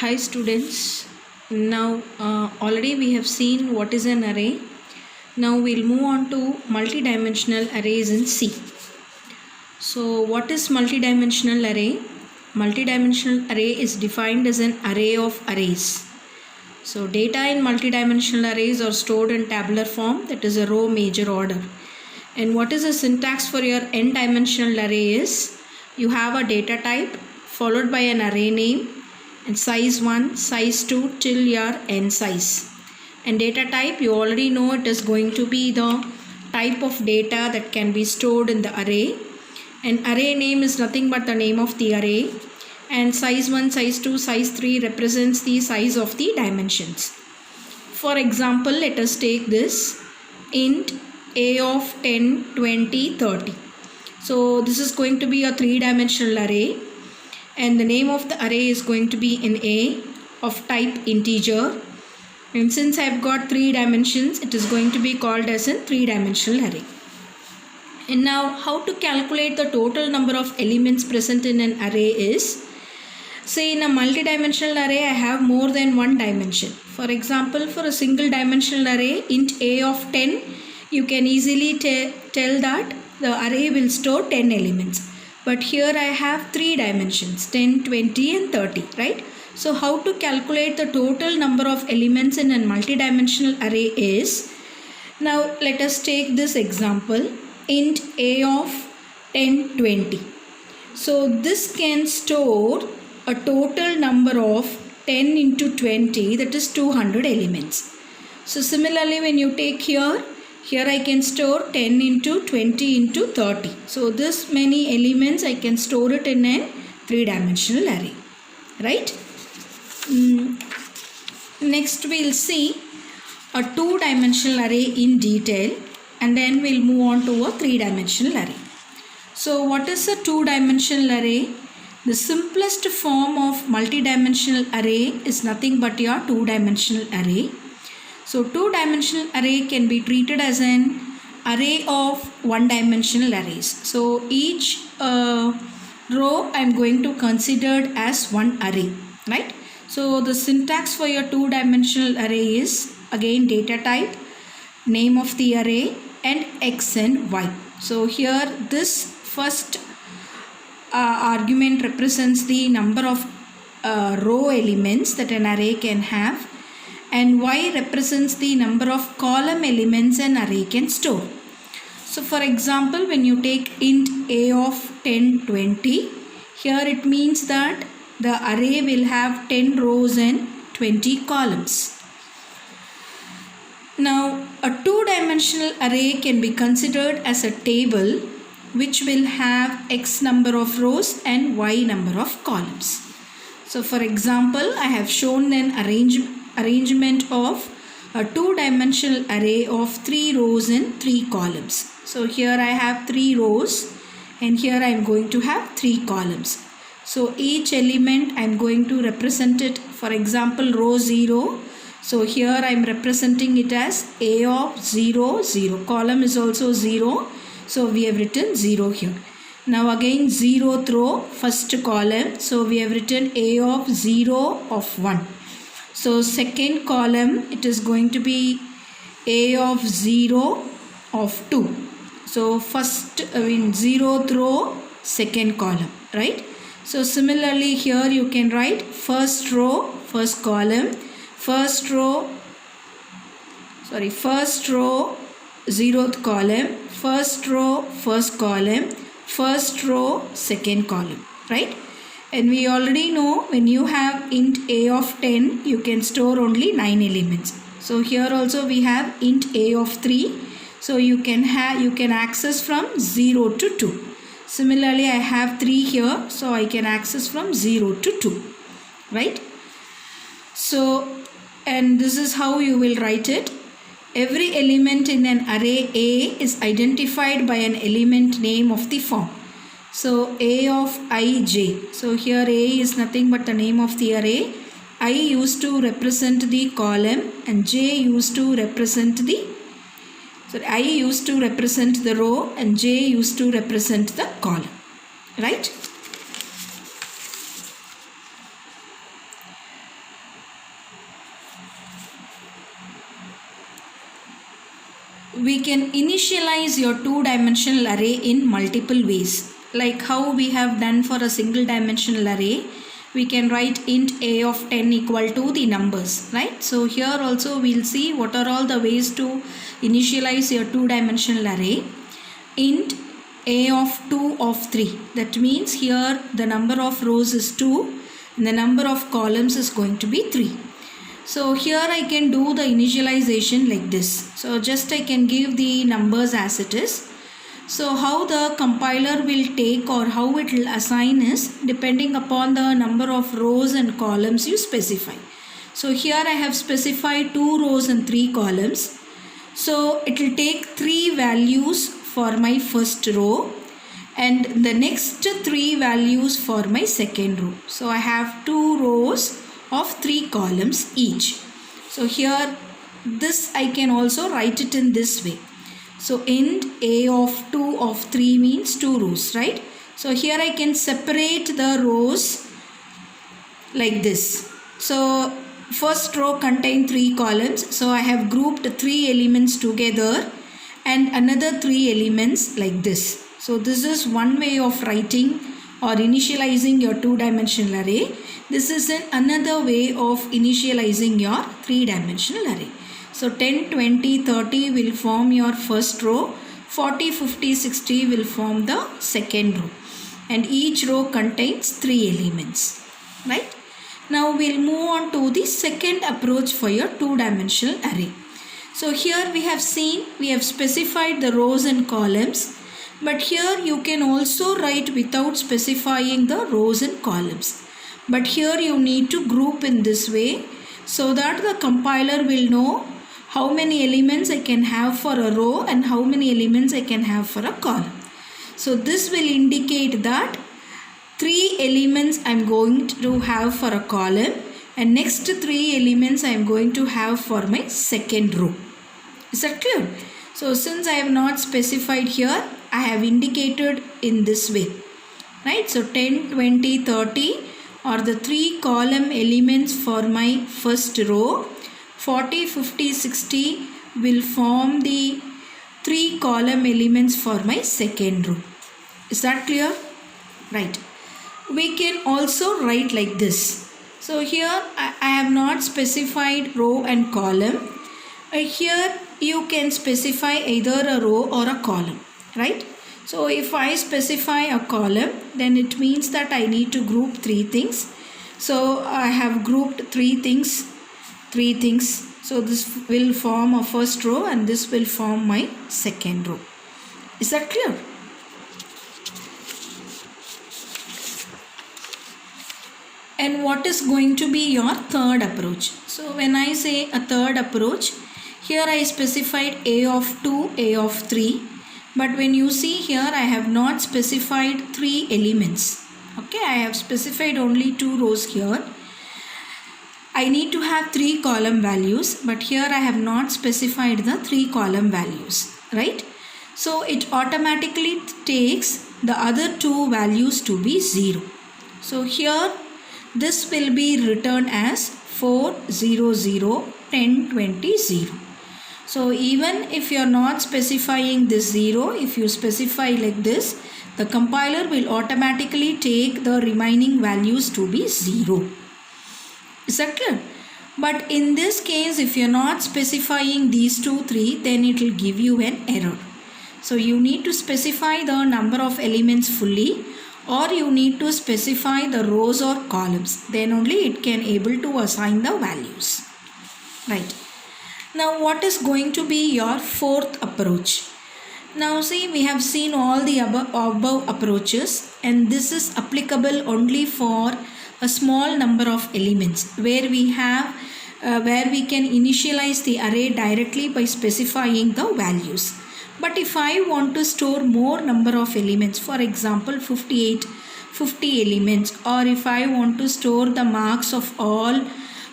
Hi students, now already we have seen what is an array. Now we'll move on to multidimensional arrays in C. So what is multidimensional array? Multidimensional array is defined as an array of arrays. So data in multidimensional arrays are stored in tabular form, that is a row major order. And what is the syntax for your n-dimensional array is, you have a data type followed by an array name and size 1, size 2 till your n size. And data type, you already know it is going to be the type of data that can be stored in the array. And array name is nothing but the name of the array. And size 1, size 2, size 3 represents the size of the dimensions. For example, let us take this int a of 10, 20, 30. So this is going to be a three-dimensional array. And the name of the array is going to be in A of type integer. And since I have got 3 dimensions, it is going to be called as a three-dimensional array. And now how to calculate the total number of elements present in an array is, say in a multi-dimensional array I have more than one dimension. For example, for a single dimensional array int a of 10, you can easily tell that the array will store 10 elements. But here I have 3 dimensions, 10, 20 and 30, right? So how to calculate the total number of elements in a multidimensional array is, now let us take this example, int a of 10, 20. So this can store a total number of 10 into 20, that is 200 elements. So similarly, when you take here I can store 10 into 20 into 30. So this many elements I can store it in a three-dimensional array, right? Next we'll see a two-dimensional array in detail, and then we'll move on to a three-dimensional array. So what is a two-dimensional array? The simplest form of multi-dimensional array is nothing but your two-dimensional array. So two-dimensional array can be treated as an array of one-dimensional arrays. So each row I am going to consider as one array, right? So the syntax for your two-dimensional array is again data type, name of the array and x and y. So here this first argument represents the number of row elements that an array can have, and y represents the number of column elements an array can store. So for example, when you take int a of 10, 20, here it means that the array will have 10 rows and 20 columns. Now a two-dimensional array can be considered as a table which will have x number of rows and y number of columns. So for example, I have shown an arrangement of a two-dimensional array of 3 rows and 3 columns. So here I have 3 rows and here I am going to have 3 columns. So each element I am going to represent it, for example row 0. So here I am representing it as a of 0, 0. Column is also 0. So we have written 0 here. Now again 0th row, first column. So we have written a of 0 of 1. So second column, it is going to be a of 0 of 2. So first, 0th row, second column, right? So similarly here you can write first row, first column, first row, 0th column, first row, first column, first row, second column, right? And we already know when you have int a of 10, you can store only 9 elements. So here also we have int a of 3. So you can access from 0 to 2. Similarly, I have 3 here. So I can access from 0 to 2. Right? So, and this is how you will write it. Every element in an array A is identified by an element name of the form. So a of ij. So here a is nothing but the name of the array. I used to represent the column and j used to represent the row and j used to represent the column. Right? we can initialize your two-dimensional array in multiple ways. Like how we have done for a single dimensional array, we can write int a of 10 equal to the numbers, right? So here also we'll see what are all the ways to initialize your two-dimensional array. Int a of 2 of 3. That means here the number of rows is 2 and the number of columns is going to be 3. So here I can do the initialization like this. So just I can give the numbers as it is. So how the compiler will take or how it will assign is depending upon the number of rows and columns you specify. So here I have specified 2 rows and 3 columns. So it will take 3 values for my first row and the next 3 values for my second row. So I have 2 rows of 3 columns each. So here this I can also write it in this way. So int a of 2 of 3 means 2 rows, right? So here I can separate the rows like this. So first row contains 3 columns. So I have grouped 3 elements together and another 3 elements like this. So this is one way of writing or initializing your two-dimensional array. This is another way of initializing your three-dimensional array. So 10, 20, 30 will form your first row. 40, 50, 60 will form the second row. And each row contains 3 elements. Right? Now we'll move on to the second approach for your two-dimensional array. So here we have specified the rows and columns. But here you can also write without specifying the rows and columns. But here you need to group in this way so that the compiler will know how many elements I can have for a row and how many elements I can have for a column. So this will indicate that 3 elements I am going to have for a column and next 3 elements I am going to have for my second row. Is that clear? So since I have not specified here, I have indicated in this way. Right? So 10, 20, 30 are the 3 column elements for my first row. 40, 50, 60 will form the 3 column elements for my second row. Is that clear? Right. We can also write like this. So here I have not specified row and column. Here you can specify either a row or a column. Right? So if I specify a column, then it means that I need to group 3 things. So I have grouped 3 things. So this will form a first row and this will form my second row. Is that clear? And what is going to be your third approach? So when I say a third approach, here I specified a of 2, a of 3. But when you see here, I have not specified 3 elements. Okay, I have specified only 2 rows here. I need to have 3 column values, but here I have not specified the 3 column values, right? So it automatically takes the other 2 values to be 0. So here this will be written as 4, 0, 0, 10, 20, 0. So even if you are not specifying this 0, if you specify like this, the compiler will automatically take the remaining values to be 0. Is that clear? But in this case, if you are not specifying these 2, 3, then it will give you an error. So you need to specify the number of elements fully, or you need to specify the rows or columns. Then only it can able to assign the values. Right. Now what is going to be your fourth approach? Now see, we have seen all the above approaches, and this is applicable only for a small number of elements where we can initialize the array directly by specifying the values. But if I want to store more number of elements, for example 50 elements, or if I want to store the marks of all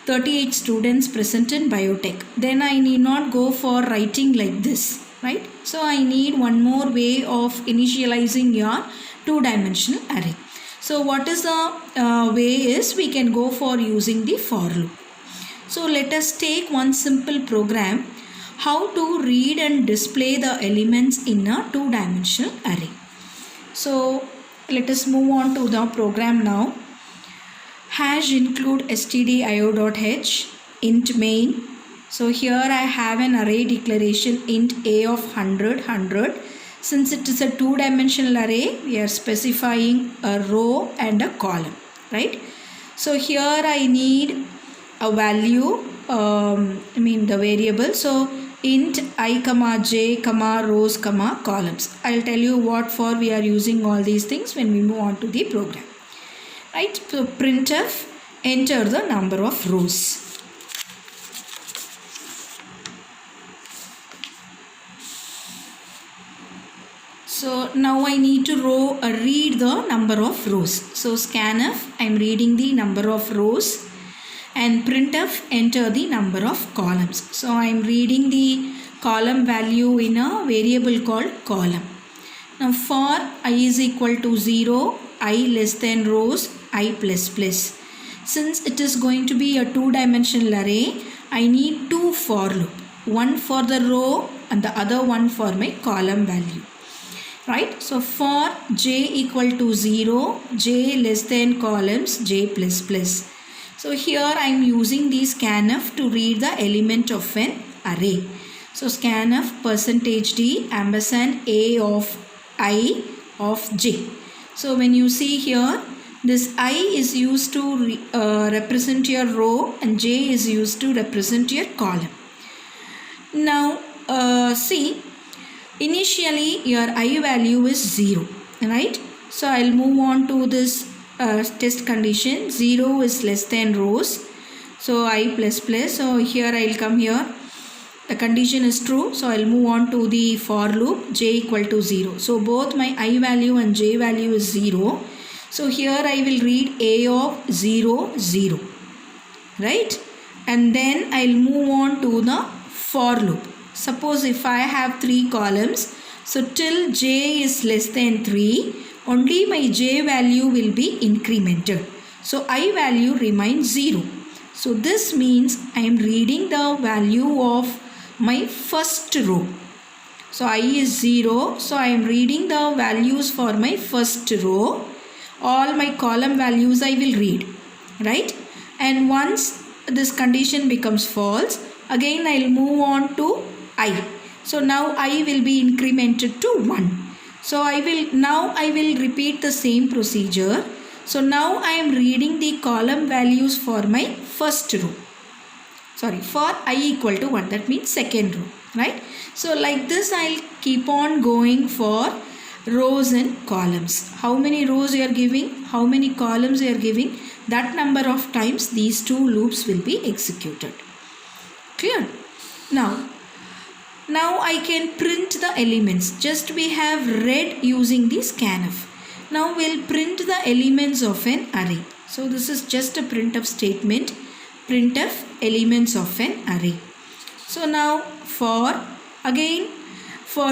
38 students present in biotech, then I need not go for writing like this, right? So I need one more way of initializing your two-dimensional array. So what is the way is we can go for using the for loop. So let us take one simple program how to read and display the elements in a two-dimensional array. So let us move on to the program now. Hash include stdio.h int main. So here I have an array declaration int a of 100 100. Since it is a two-dimensional array, we are specifying a row and a column, right? So here I need a value, the variable. So int I comma j comma rows comma columns. I'll tell you what for we are using all these things when we move on to the program, right? So printf, enter the number of rows. So now I need to read the number of rows. So scanf, I am reading the number of rows, and printf, enter the number of columns. So I am reading the column value in a variable called column. Now for I is equal to 0, I less than rows, I plus plus. Since it is going to be a two-dimensional array, I need two for loop. One for the row and the other one for my column value. Right? So for j equal to 0, j less than columns, j plus plus. So here I am using the scanf to read the element of an array. So scanf %d ampersand a of I of j. So when you see here, this I is used to represent your row and j is used to represent your column. Now see, initially your I value is 0, right? So I'll move on to this test condition. 0 is less than rows, so I plus plus. So here I'll come here, the condition is true, so I'll move on to the for loop, j equal to 0. So both my I value and j value is 0. So here I will read a of 0 0, right? And then I'll move on to the for loop. Suppose if I have 3 columns, so till j is less than 3, only my j value will be incremented. So I value remains 0. So this means I am reading the value of my first row. So I is 0. So I am reading the values for my first row. All my column values I will read, right? And once this condition becomes false, again I will move on to I. So now I will be incremented to 1. So I will repeat the same procedure. So now I am reading the column values for my first row. Sorry, for I equal to 1, that means second row, right? So like this I'll keep on going for rows and columns. How many rows you are giving, how many columns you are giving, that number of times these two loops will be executed. Clear? Now I can print the elements. Just we have read using the scanf. Now we'll print the elements of an array. So this is just a printf statement. Printf elements of an array. So now for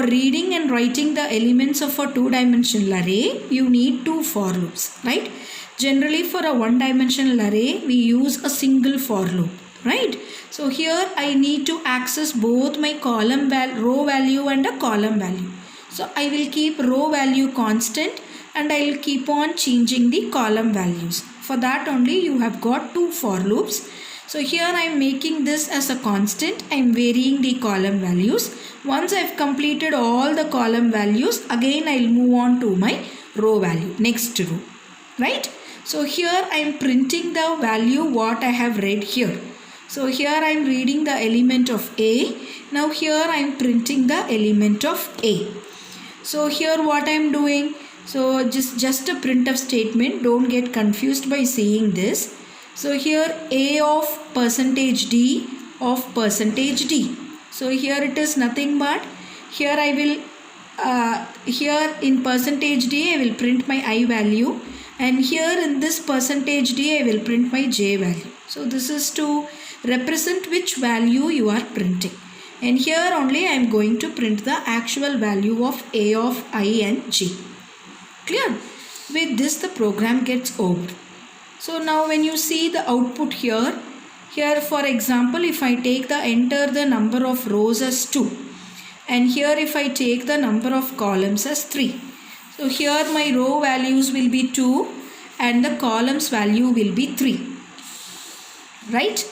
reading and writing the elements of a two-dimensional array, you need two for loops, right? Generally for a one-dimensional array, we use a single for loop, right? So here I need to access both my row value and a column value. So I will keep row value constant and I will keep on changing the column values. For that only you have got two for loops. So here I am making this as a constant. I am varying the column values. Once I have completed all the column values, again I will move on to my row value, next row, right? So here I am printing the value what I have read here. So here I am reading the element of A. Now here I am printing the element of A. So here what I am doing, so just a printf statement, don't get confused by seeing this. So here A of %d of %d. So here it is nothing but, here I will, here in %d I will print my I value, and here in this %d I will print my j value. So this is to represent which value you are printing. And here only I am going to print the actual value of A of I and j. Clear? With this the program gets over. So now when you see the output here, Here for example, if I take the enter the number of rows as 2, and here if I take the number of columns as 3. So here my row values will be 2 and the columns value will be 3. Right?